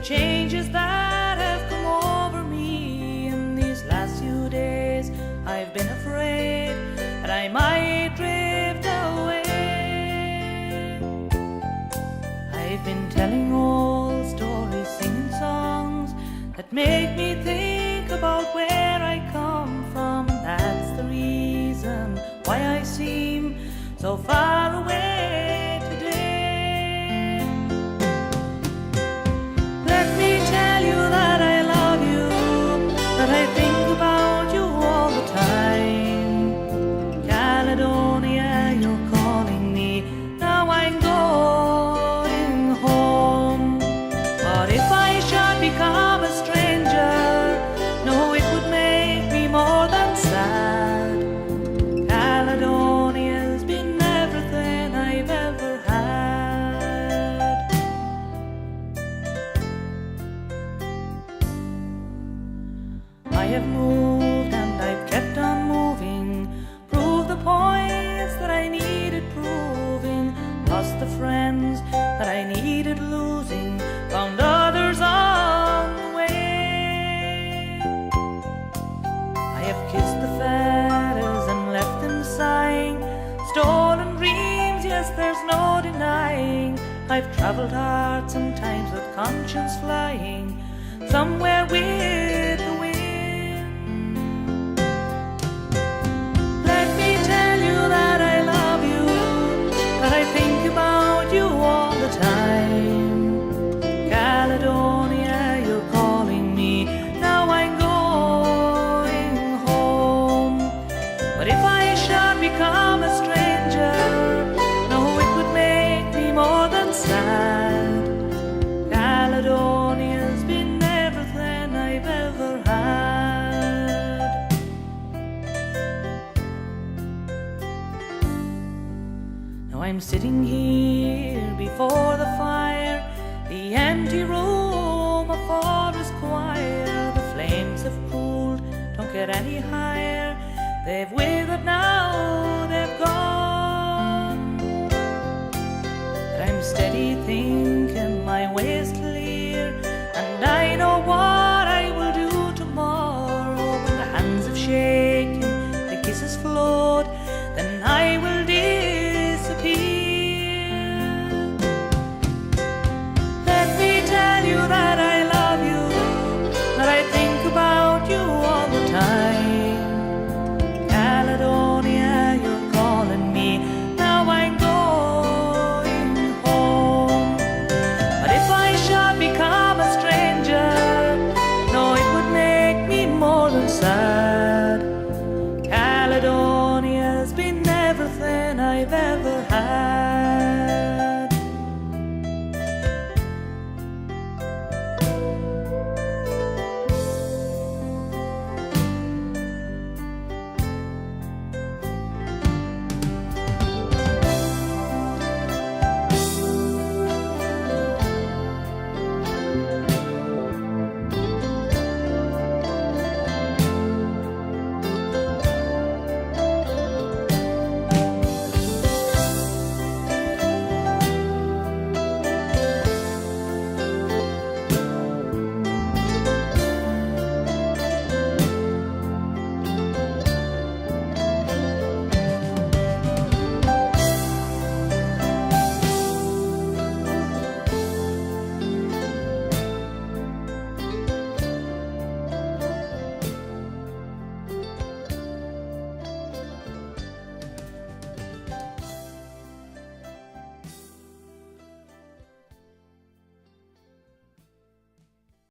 the changes that have come over me in these last few days. I've been afraid that I might drift away. I've been telling old stories, singing songs that make me think about where I come from. That's the reason why I seem so far away today. Let me tell you that I love you, that I think about you all the time. Caledonia, you're calling me, now I'm going home. But if I should become a stranger, no, it would make me more than sad. Caledonia's been everything I've ever had. I have moved and I've kept on moving, proved the points that I needed proving, lost the friends that I needed losing, found others on the way. I have kissed the feathers and left them sighing, stolen dreams, yes, there's no denying. I've traveled hard sometimes with conscience flying, somewhere with the wind. Let me tell you that I love you, that I think about you all the time. Caledonia, you're calling me, now I'm going home. But if I should become a stranger, no, it would make me more than sad. Caledonia's been everything I've ever had. Now I'm sitting here before the fire, the empty room, a forest choir. The flames have cooled, don't get any higher. They've withered now, they've gone. But I'm steady thinking my waist